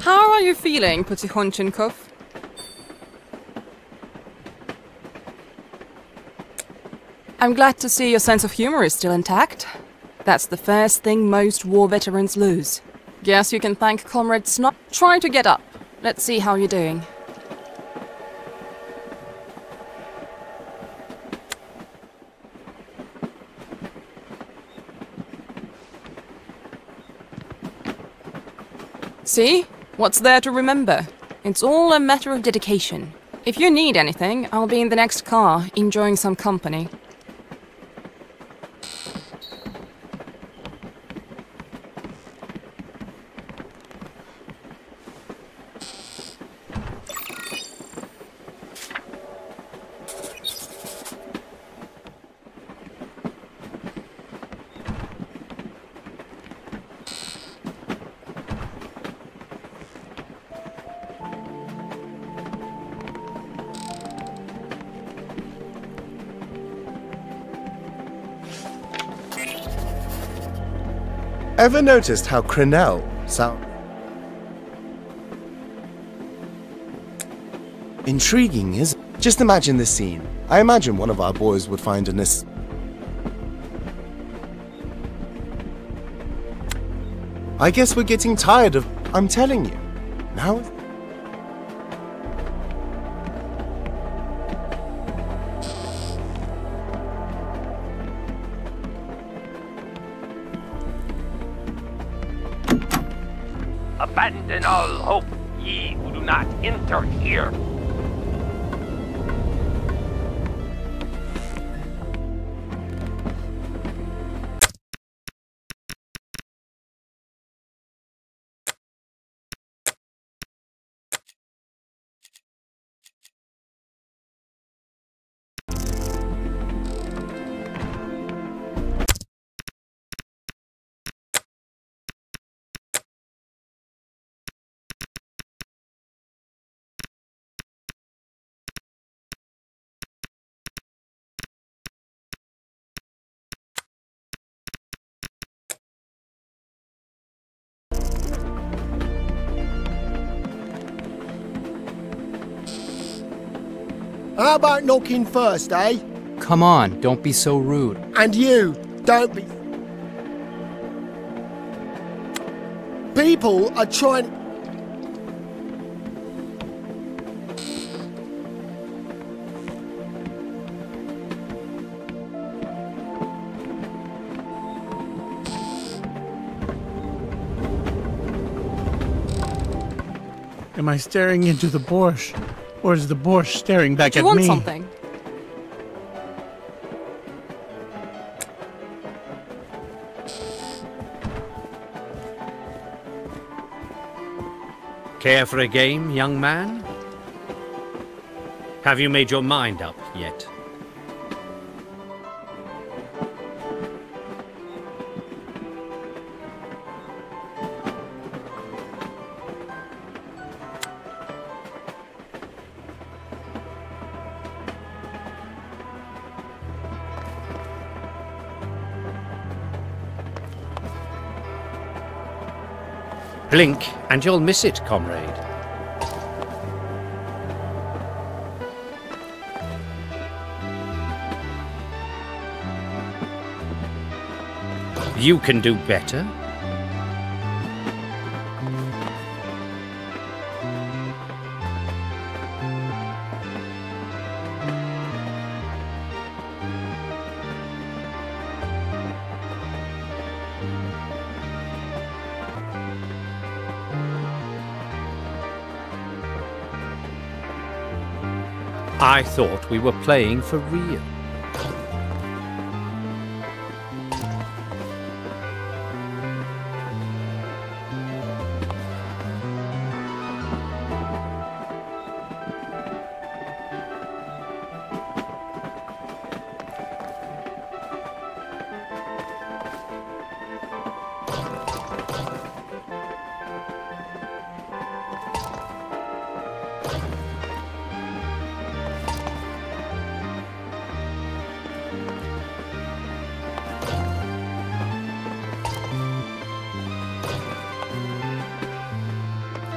How are you feeling, Potihonchenkov? I'm glad to see your sense of humor is still intact. That's the first thing most war veterans lose. Guess you can thank Comrade Snot. Try to get up. Let's see how you're doing. See? What's there to remember? It's all a matter of dedication. If you need anything, I'll be in the next car, enjoying some company. Ever noticed how Crenel sound? Intriguing, is it? Just imagine this scene. I imagine one of our boys would find an I guess we're getting tired of... I'm telling you. Now... Abandon all hope, ye who do not enter here. How about knocking first, eh? Come on, don't be so rude. And you, don't be... People are trying... Am I staring into the borscht? Or is the borscht staring back at me? Do you want something? Care for a game, young man? Have you made your mind up yet? Blink, and you'll miss it, comrade. You can do better. I thought we were playing for real.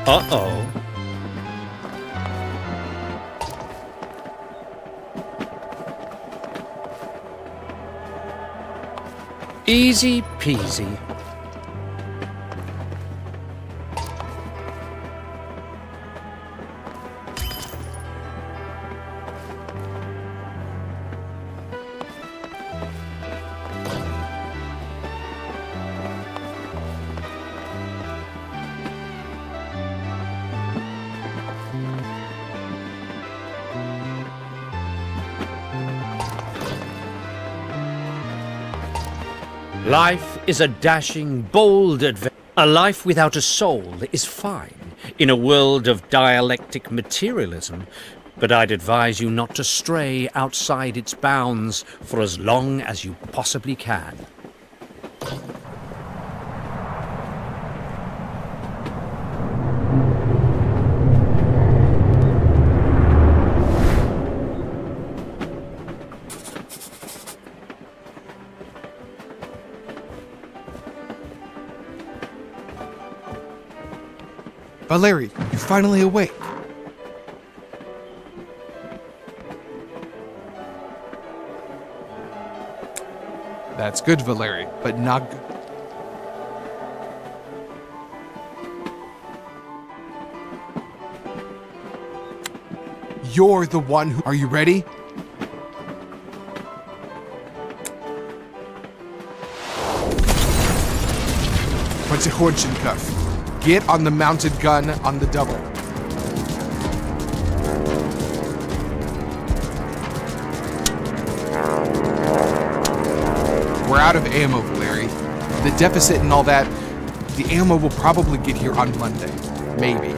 Uh-oh. Easy peasy. Life is a dashing, bold adventure. A life without a soul is fine in a world of dialectic materialism, but I'd advise you not to stray outside its bounds for as long as you possibly can. Valeri, you're finally awake. That's good, Valeri, but not good. You're the one who... Are you ready? Cuff. Get on the mounted gun on the double. We're out of ammo, Valeri. The deficit and all that, the ammo will probably get here on Monday. Maybe.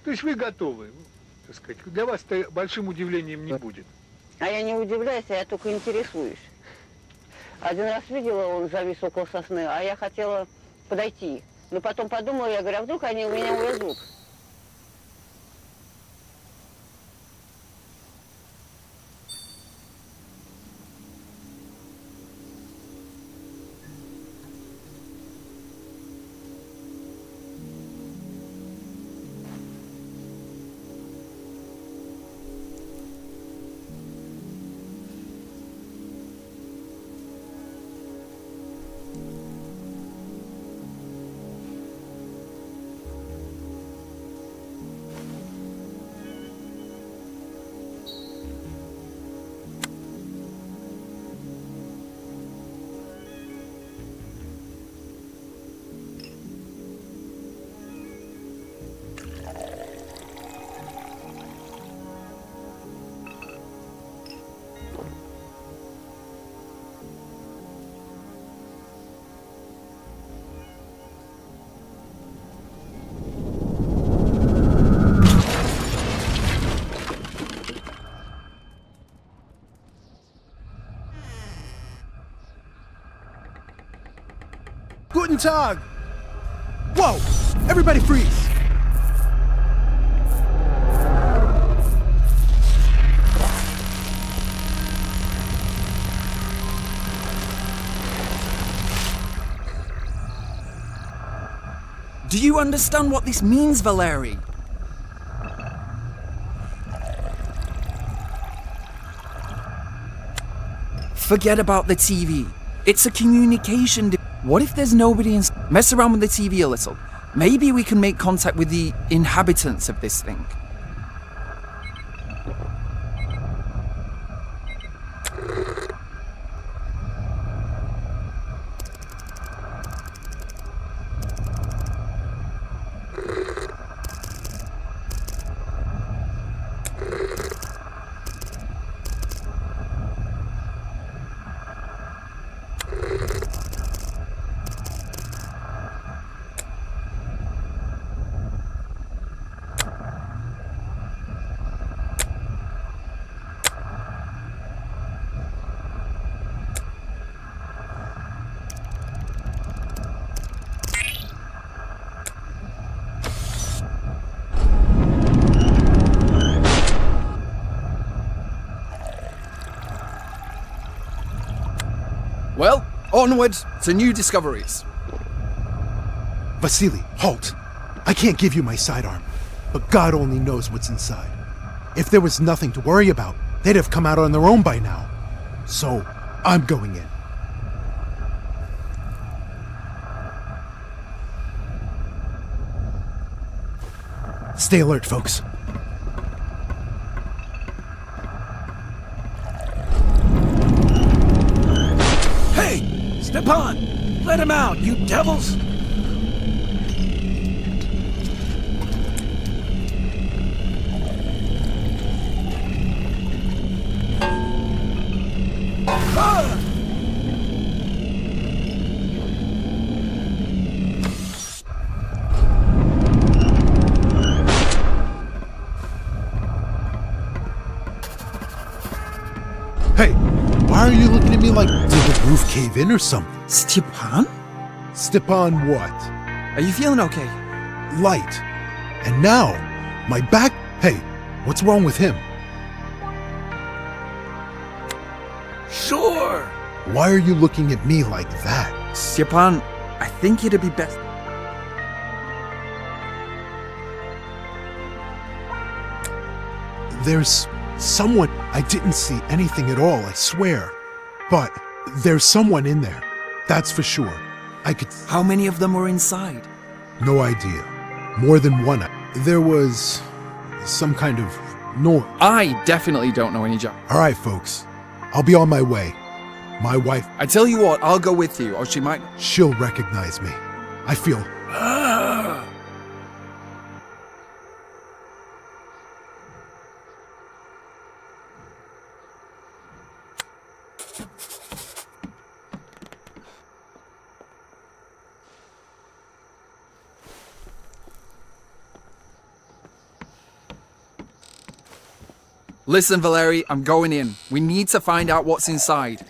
То есть вы готовы, так сказать, для вас это большим удивлением не будет. А я не удивляюсь, я только интересуюсь. Один раз видела, он завис около сосны, а я хотела подойти. Но потом подумала, я говорю, а вдруг они у меня увезут? Guten Tag! Whoa! Everybody freeze! Do you understand what this means, Valeri? Forget about the TV. It's a communication. What if there's nobody in... Mess around with the TV a little. Maybe we can make contact with the inhabitants of this thing. Well, onward to new discoveries. Vasily, halt! I can't give you my sidearm, but God only knows what's inside. If there was nothing to worry about, they'd have come out on their own by now. So, I'm going in. Stay alert, folks. Hey! Stepan! Let him out, you devils! Hey, why are you looking at me like, did the roof cave in or something? Stepan? Stepan what? Are you feeling okay? Light. And now, my back... Hey, what's wrong with him? Sure! Why are you looking at me like that? Stepan, I think it'd be best... There's someone... I didn't see anything at all, I swear. But there's someone in there. That's for sure. I could... How many of them were inside? No idea. More than one. There was... some kind of noise. I definitely don't know any job. Alright, folks. I'll be on my way. My wife... I tell you what, I'll go with you, or she might... She'll recognize me. I feel... Listen, Valery, I'm going in. We need to find out what's inside.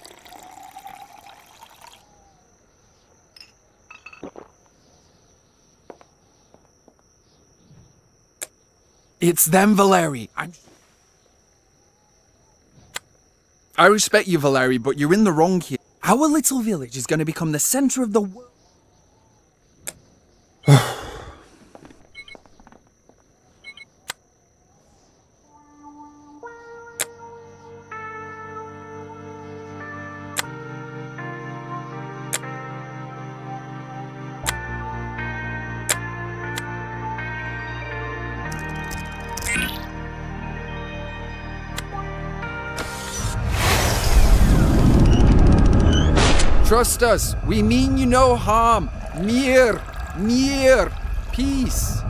It's them, Valery. I respect you, Valery, but you're in the wrong here. Our little village is going to become the center of the world. Trust us, we mean you no harm. Mir, peace.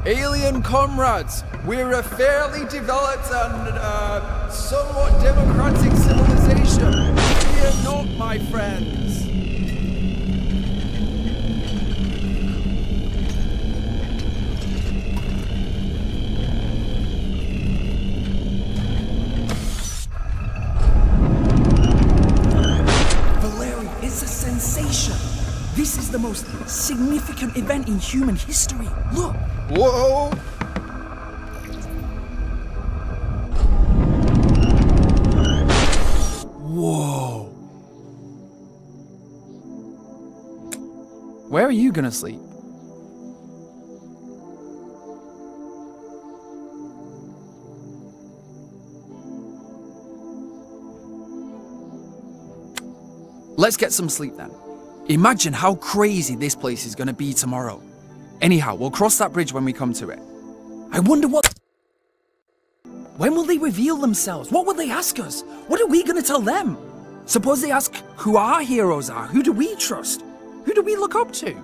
Alien comrades, we're a fairly developed and somewhat democratic civilization. Fear not, my friends. This is the most significant event in human history. Look! Whoa! Whoa! Where are you gonna sleep? Let's get some sleep then. Imagine how crazy this place is going to be tomorrow. Anyhow, we'll cross that bridge when we come to it. I wonder what... When will they reveal themselves? What will they ask us? What are we going to tell them? Suppose they ask who our heroes are. Who do we trust? Who do we look up to?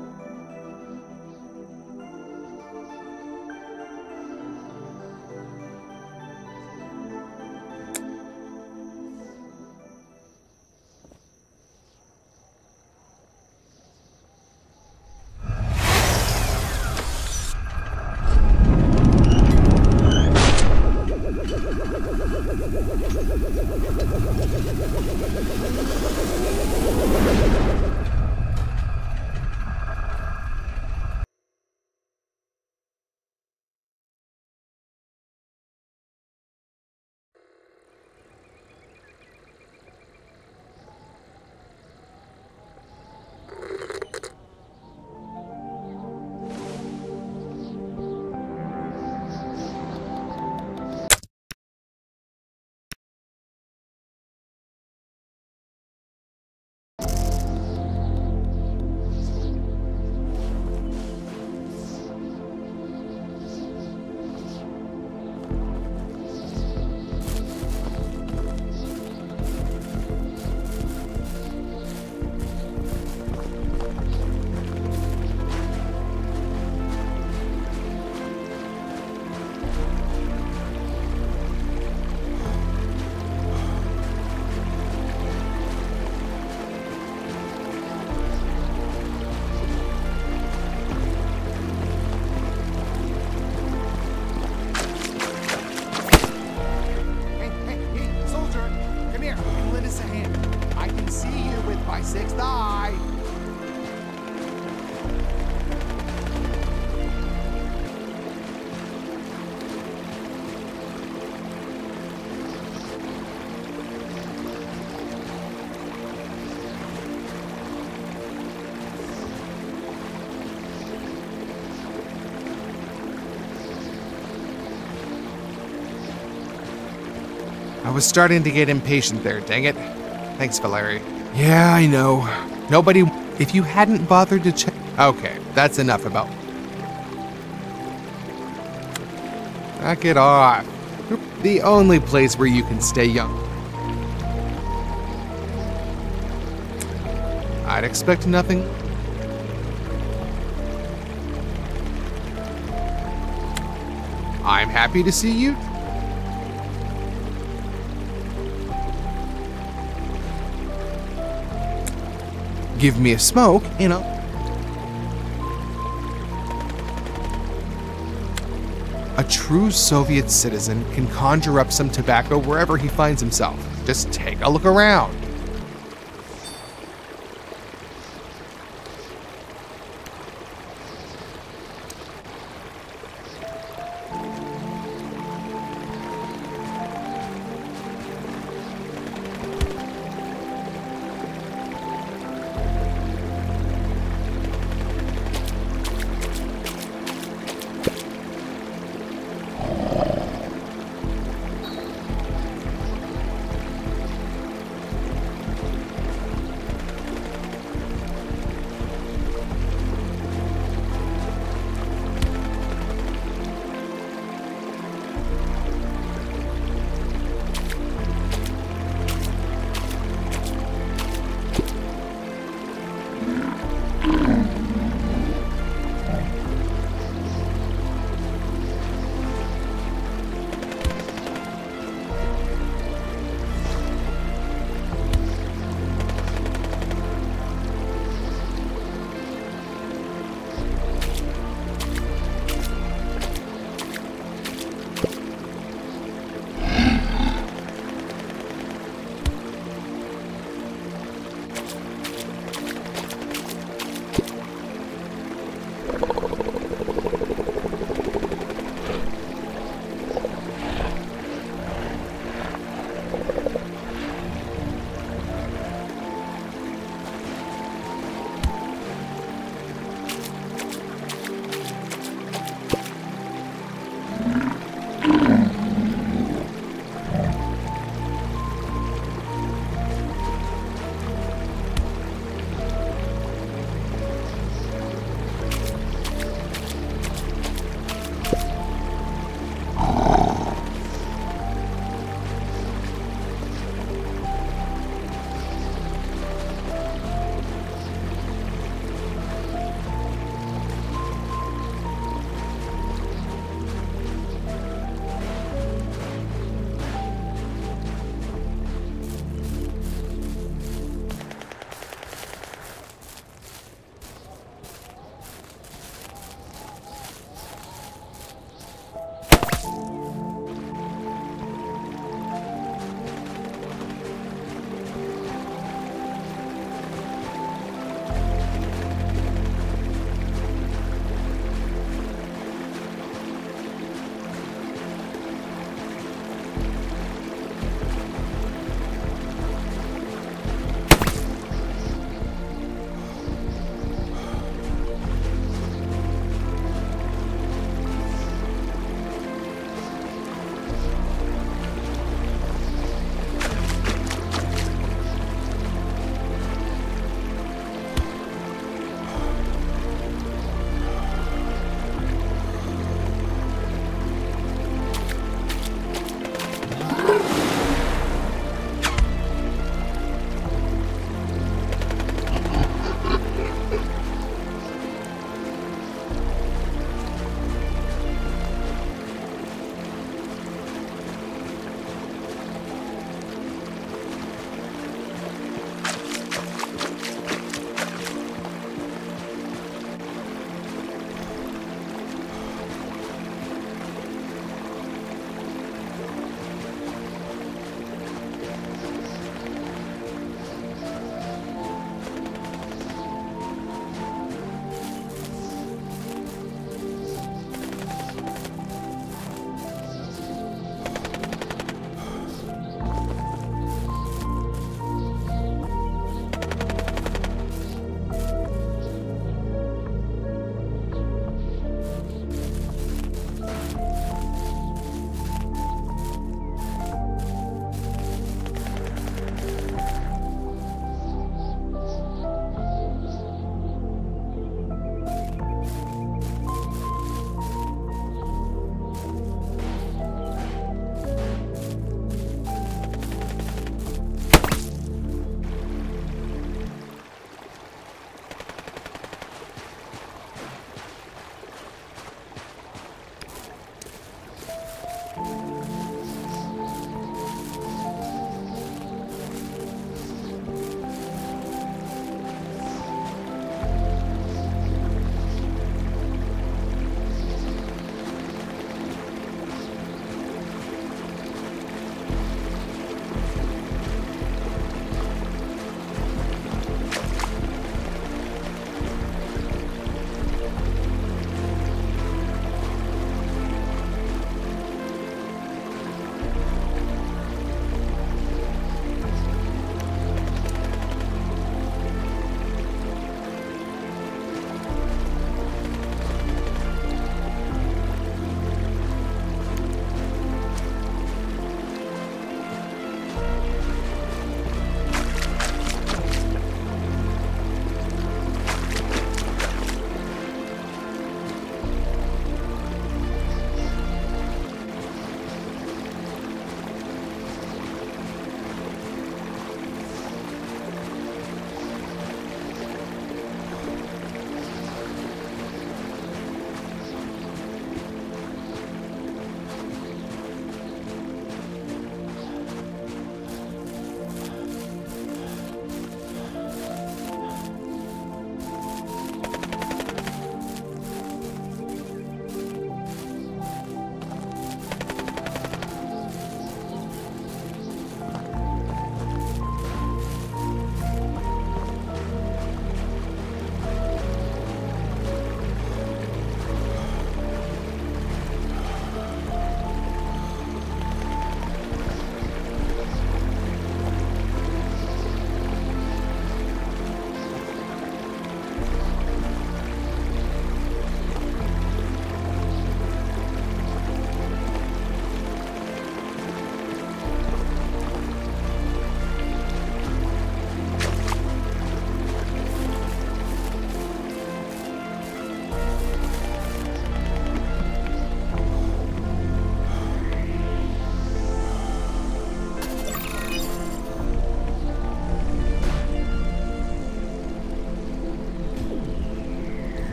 I was starting to get impatient there, dang it. Thanks, Valerie. Yeah, I know. Nobody... If you hadn't bothered to check... Okay, that's enough about... Knock it off. The only place where you can stay young. I'd expect nothing. I'm happy to see you. Give me a smoke, you know. A true Soviet citizen can conjure up some tobacco wherever he finds himself. Just take a look around.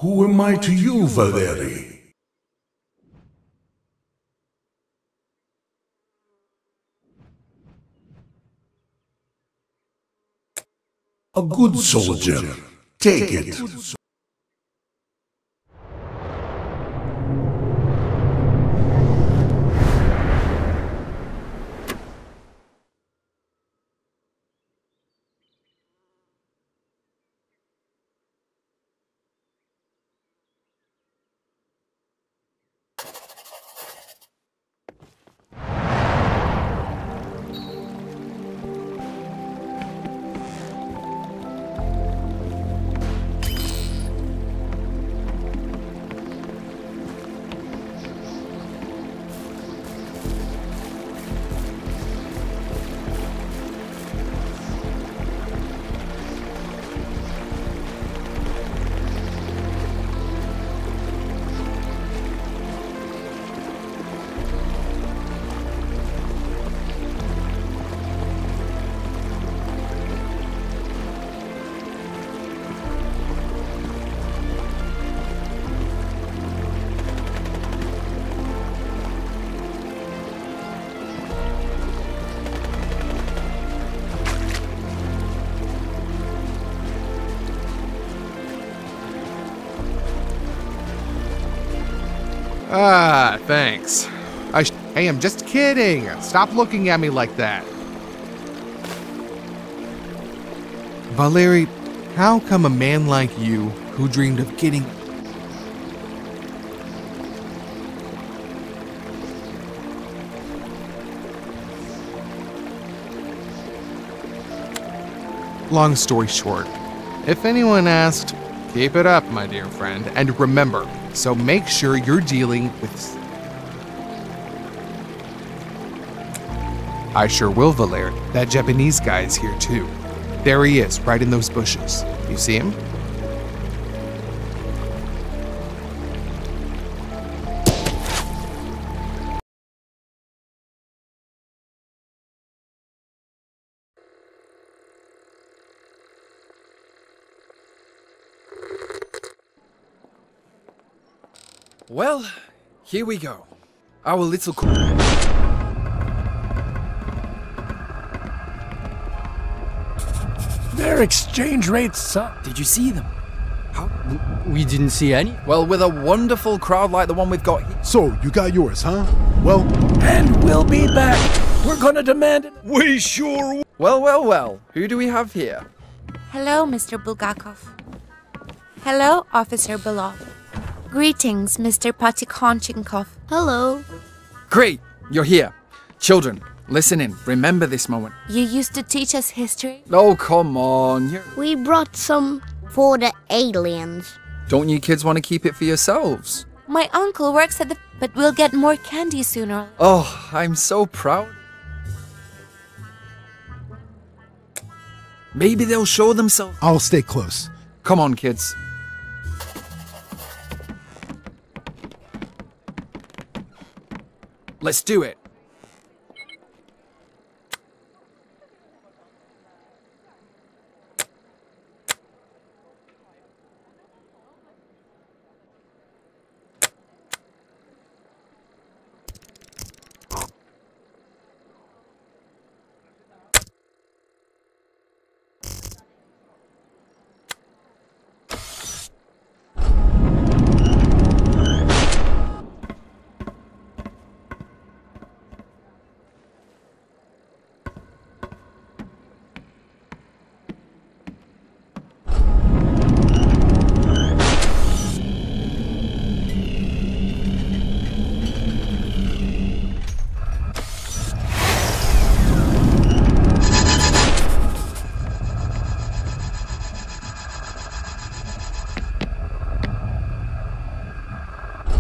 Who am I to you, Valery? A good soldier. Take it. Ah, thanks. Hey, I'm just kidding. Stop looking at me like that. Valery, how come a man like you, who dreamed of getting... Long story short, if anyone asked, keep it up, my dear friend, and remember, so make sure you're dealing with... I sure will, Valery. That Japanese guy is here too. There he is, right in those bushes. You see him? Well, here we go. Our little... Their exchange rates suck. Did you see them? How? We didn't see any. Well, with a wonderful crowd like the one we've got here. So, you got yours, huh? Well... And we'll be back. We're gonna demand it. We sure... Well. Who do we have here? Hello, Mr. Bulgakov. Hello, Officer Belov. Greetings, Mr. Patikhonchenko. Hello. Great, you're here. Children, listen in. Remember this moment. You used to teach us history? Oh, come on. We brought some for the aliens. Don't you kids want to keep it for yourselves? My uncle works at the... But we'll get more candy sooner. Oh, I'm so proud. Maybe they'll show themselves. I'll stay close. Come on, kids. Let's do it.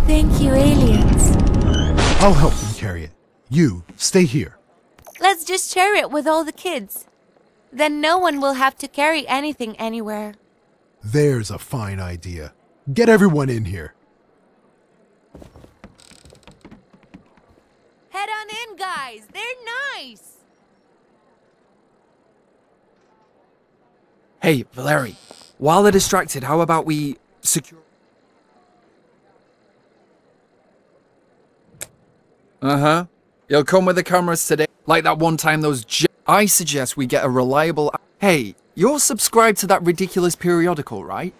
Thank you, aliens. I'll help them carry it. You, stay here. Let's just share it with all the kids. Then no one will have to carry anything anywhere. There's a fine idea. Get everyone in here. Head on in, guys. They're nice. Hey, Valery. While they're distracted, how about we secure... Uh-huh. You'll come with the cameras today. Like that one time those I suggest we get a reliable... Hey, you're subscribed to that ridiculous periodical, right?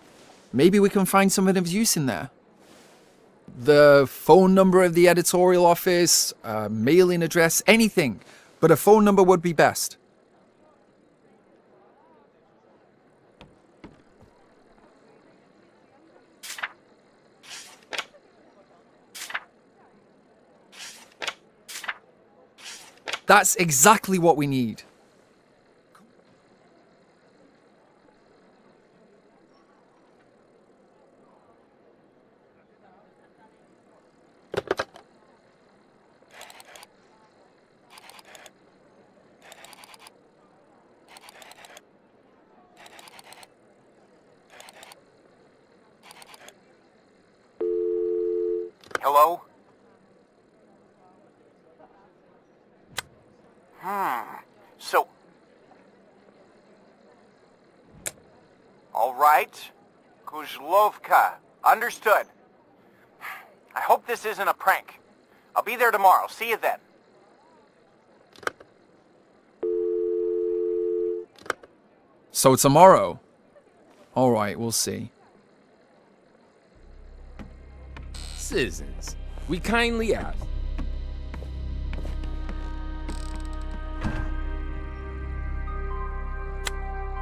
Maybe we can find something of use in there. The phone number of the editorial office, mailing address, anything. But a phone number would be best. That's exactly what we need. Hello? So... All right. KUJLEVKA. Understood. I hope this isn't a prank. I'll be there tomorrow. See you then. So tomorrow? Alright, we'll see. Citizens, we kindly ask.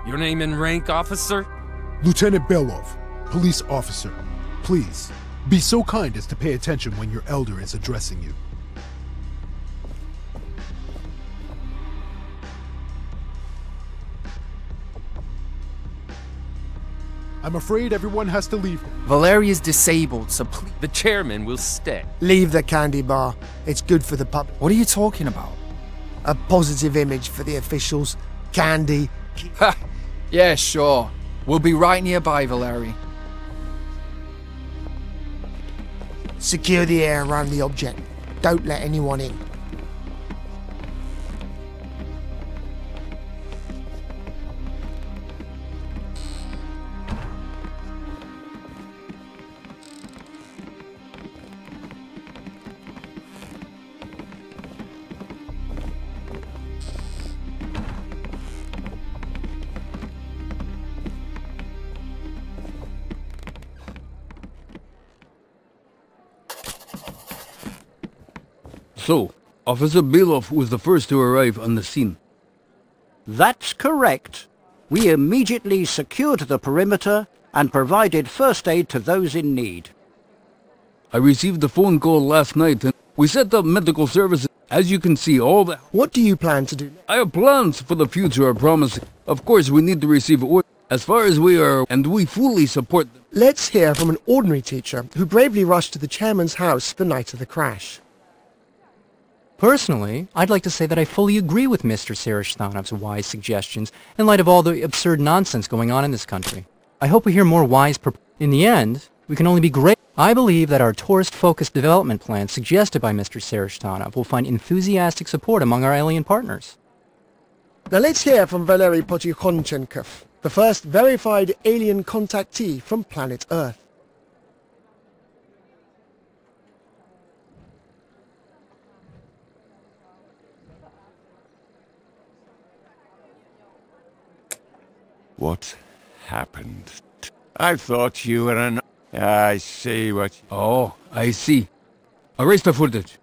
Your name and rank, officer? Lieutenant Belov, police officer. Please, be so kind as to pay attention when your elder is addressing you. I'm afraid everyone has to leave. Valerie is disabled, so please... The chairman will stay. Leave the candy bar. It's good for the public. What are you talking about? A positive image for the officials. Candy. Ha! Yeah, sure. We'll be right nearby, Valerie. Secure the air around the object. Don't let anyone in. So, Officer Belov was the first to arrive on the scene. That's correct. We immediately secured the perimeter and provided first aid to those in need. I received a phone call last night and we set up medical services. As you can see, all the... What do you plan to do? I have plans for the future, I promise. Of course, we need to receive orders as far as we are, and we fully support them. Let's hear from an ordinary teacher who bravely rushed to the chairman's house the night of the crash. Personally, I'd like to say that I fully agree with Mr. Sarashtanov's wise suggestions in light of all the absurd nonsense going on in this country. I hope we hear more wise In the end, we can only be great. I believe that our tourist-focused development plan suggested by Mr. Sarashtanov will find enthusiastic support among our alien partners. Now let's hear from Valery Potyukhonchenko, the first verified alien contactee from planet Earth. What happened? I thought you were an... I see what... Oh, I see. Erase the footage.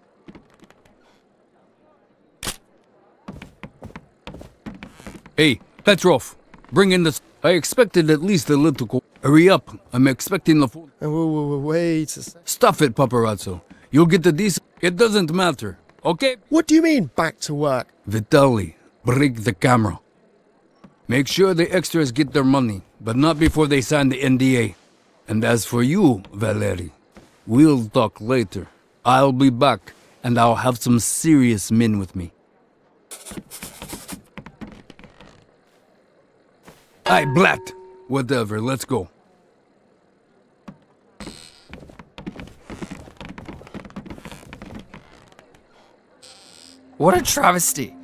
Hey, Petrov, bring in this. I expected at least a little... Hurry up, I'm expecting the phone. Wait a sec. Stuff it, paparazzo. You'll get the decent... It doesn't matter, okay? What do you mean, back to work? Vitaly, break the camera. Make sure the extras get their money, but not before they sign the NDA. And as for you, Valery, we'll talk later. I'll be back, and I'll have some serious men with me. Aye, Blatt. Whatever, let's go. What a travesty.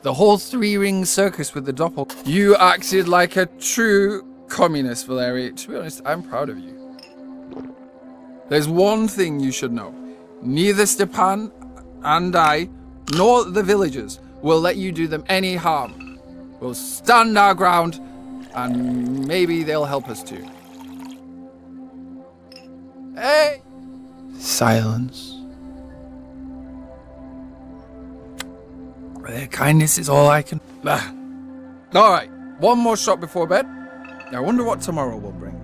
The whole three-ring circus with the doppel. You acted like a true communist, Valery. To be honest, I'm proud of you. There's one thing you should know. Neither Stepan and I, nor the villagers, will let you do them any harm. We'll stand our ground, and maybe they'll help us too. Hey! Silence. Their kindness is all I can... Alright, one more shot before bed. I wonder what tomorrow will bring.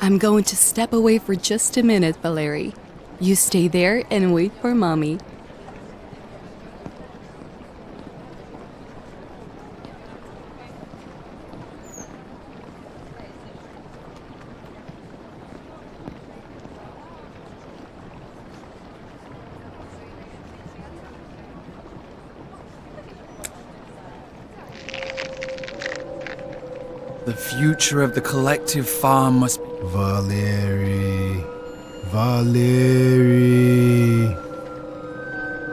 I'm going to step away for just a minute, Valerie. You stay there and wait for Mommy. The future of the collective farm must be... Valerie. Valerie.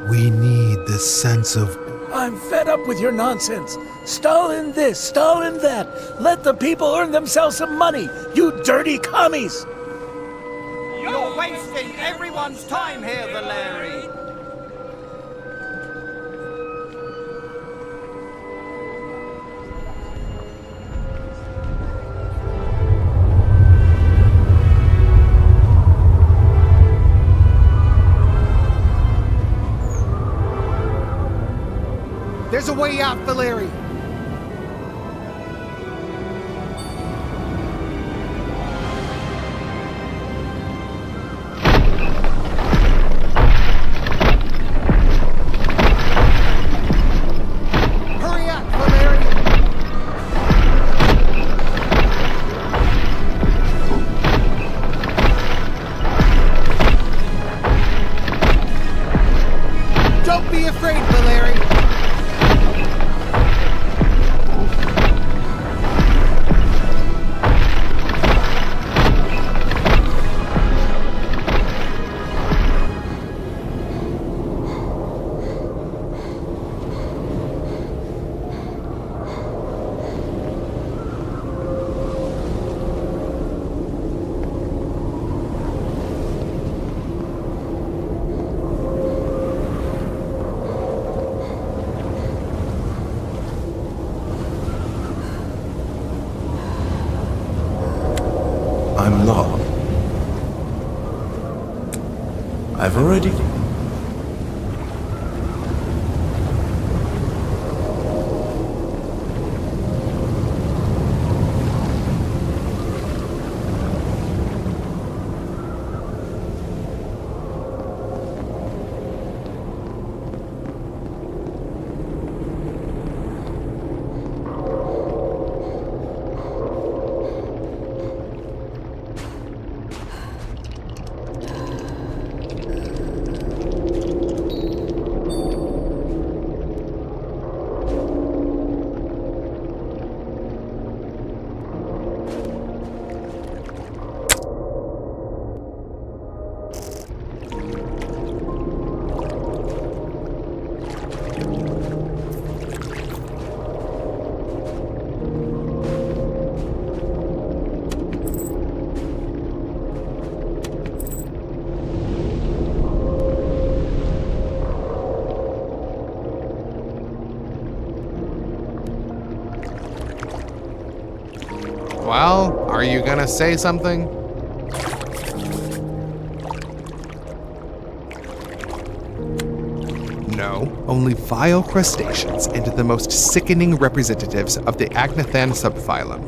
We need the sense of... I'm fed up with your nonsense. Stall in this, stall in that. Let the people earn themselves some money, you dirty commies! You're wasting everyone's time here, Valerie. There's a way out, Valerie. Hurry up, Valerie. Don't be afraid, Valerie. I'm not. I've already... Well, are you gonna say something? No, only vile crustaceans and the most sickening representatives of the Agnathan subphylum.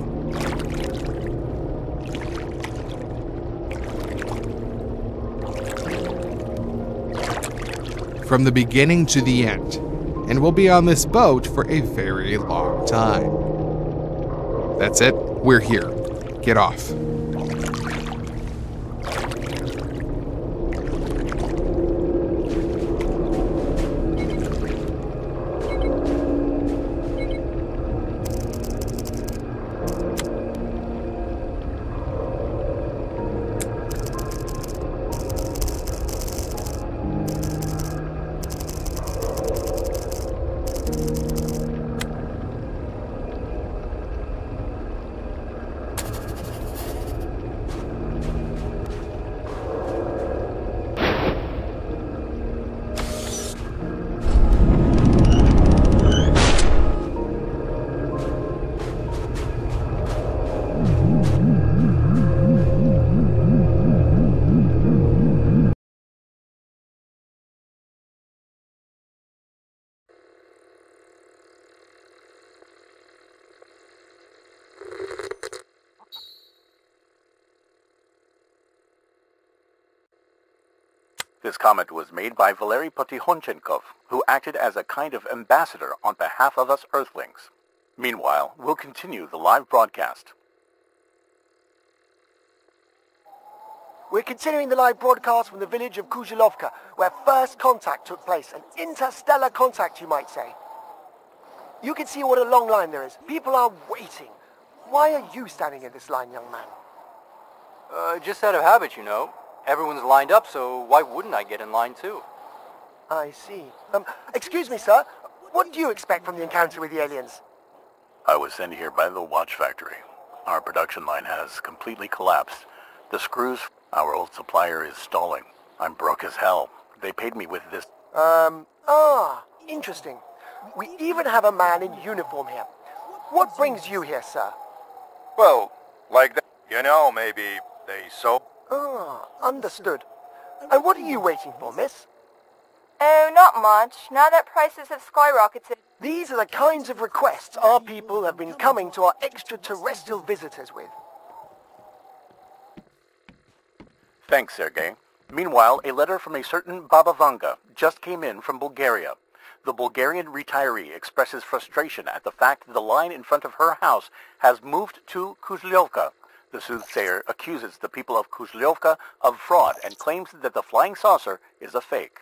From the beginning to the end, and we'll be on this boat for a very long time. That's it. We're here. Get off. This comment was made by Valery Potihonchenko, who acted as a kind of ambassador on behalf of us Earthlings. Meanwhile, we'll continue the live broadcast. We're continuing the live broadcast from the village of KUJLEVKA, where first contact took place, an interstellar contact, you might say. You can see what a long line there is. People are waiting. Why are you standing in this line, young man? Just out of habit, you know. Everyone's lined up, so why wouldn't I get in line too? I see. Excuse me, sir. What do you expect from the encounter with the aliens? I was sent here by the watch factory. Our production line has completely collapsed. The screws, our old supplier, is stalling. I'm broke as hell. They paid me with this. Interesting. We even have a man in uniform here. What brings you here, sir? Well, like that, you know, maybe they sold. Understood. And what are you waiting for, miss? Oh, not much. Now that prices have skyrocketed. These are the kinds of requests our people have been coming to our extraterrestrial visitors with. Thanks, Sergei. Meanwhile, a letter from a certain Baba Vanga just came in from Bulgaria. The Bulgarian retiree expresses frustration at the fact that the line in front of her house has moved to KUJLEVKA. The soothsayer accuses the people of KUJLEVKA of fraud and claims that the flying saucer is a fake.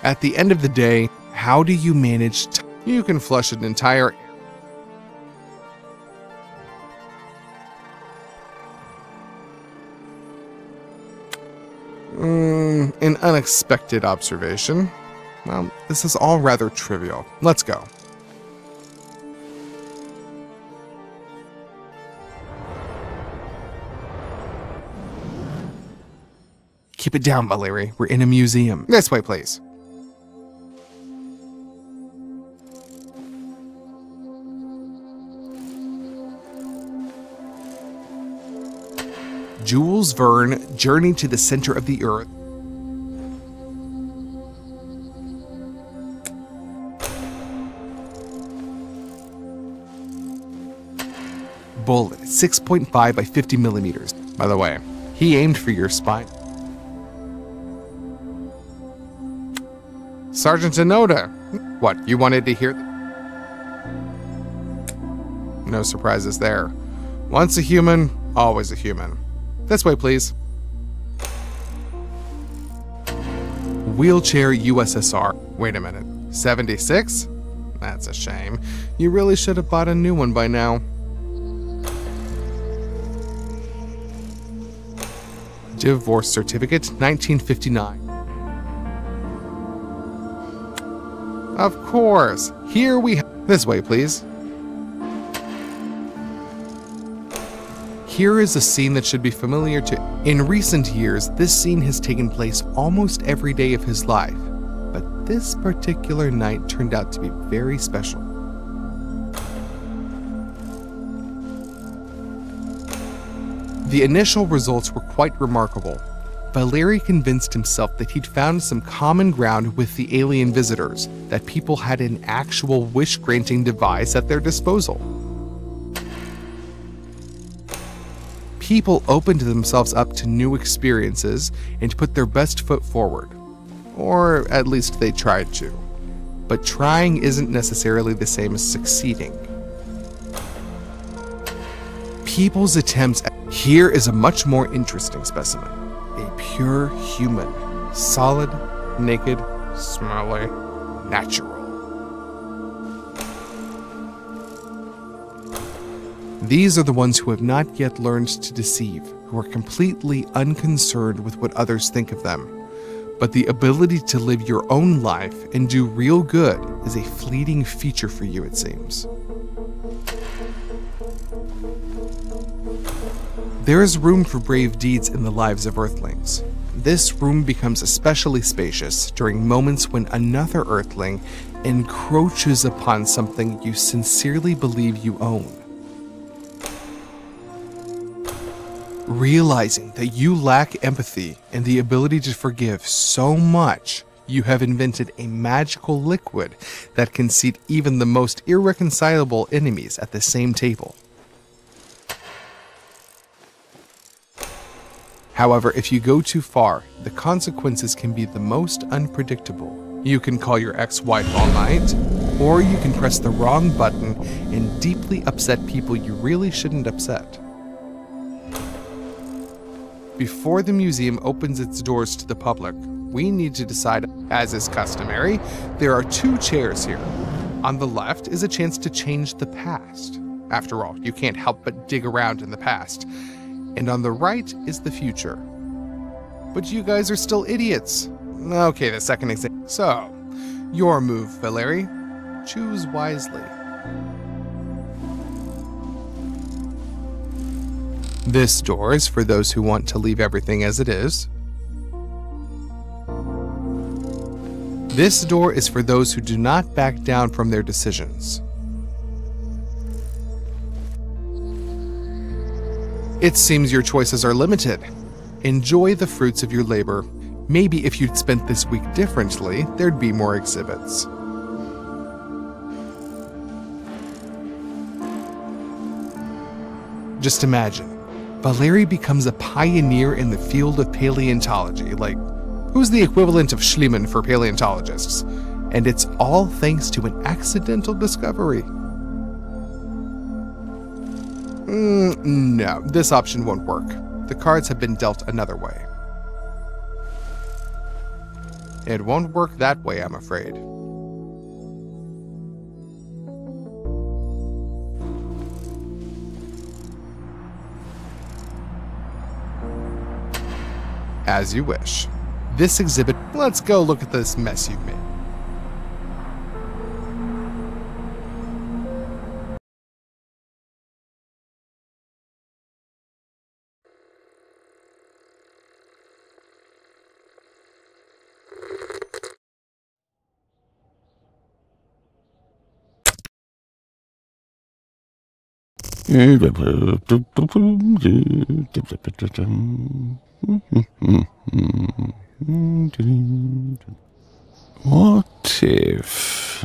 At the end of the day, how do you manage you can flush an entire an unexpected observation. Well, this is all rather trivial. Let's go. Keep it down, Valery. We're in a museum. This way, please. Jules Verne journeyed to the center of the earth. Bullet, 6.5 by 50 millimeters. By the way, he aimed for your spine. Sergeant Inoda, what, you wanted to hear? No surprises there. Once a human, always a human. This way, please. Wheelchair USSR. Wait a minute. 76? That's a shame. You really should have bought a new one by now. Divorce certificate, 1959. Of course. Here we have. This way, please. Here is a scene that should be familiar to. In recent years, this scene has taken place almost every day of his life, but this particular night turned out to be very special. The initial results were quite remarkable. Valeri convinced himself that he'd found some common ground with the alien visitors, that people had an actual wish-granting device at their disposal. People opened themselves up to new experiences and put their best foot forward. Or at least they tried to. But trying isn't necessarily the same as succeeding. People's attempts at... Here is a much more interesting specimen. A pure human. Solid, naked, smelly, natural. These are the ones who have not yet learned to deceive, who are completely unconcerned with what others think of them. But the ability to live your own life and do real good is a fleeting feature for you, it seems. There is room for brave deeds in the lives of Earthlings. This room becomes especially spacious during moments when another Earthling encroaches upon something you sincerely believe you own. Realizing that you lack empathy and the ability to forgive so much, you have invented a magical liquid that can seat even the most irreconcilable enemies at the same table. However, if you go too far, the consequences can be the most unpredictable. You can call your ex-wife all night, or you can press the wrong button and deeply upset people you really shouldn't upset. Before the museum opens its doors to the public, we need to decide, as is customary, there are 2 chairs here. On the left is a chance to change the past. After all, you can't help but dig around in the past. And on the right is the future. But you guys are still idiots. Okay, the second example. So, your move, Valeri. Choose wisely. This door is for those who want to leave everything as it is. This door is for those who do not back down from their decisions. It seems your choices are limited. Enjoy the fruits of your labor. Maybe if you'd spent this week differently, there'd be more exhibits. Just imagine. Valeri becomes a pioneer in the field of paleontology, like, who's the equivalent of Schliemann for paleontologists? And it's all thanks to an accidental discovery. No, this option won't work. The cards have been dealt another way. It won't work that way, I'm afraid. As you wish. This exhibit, let's go look at this mess you've made. What if...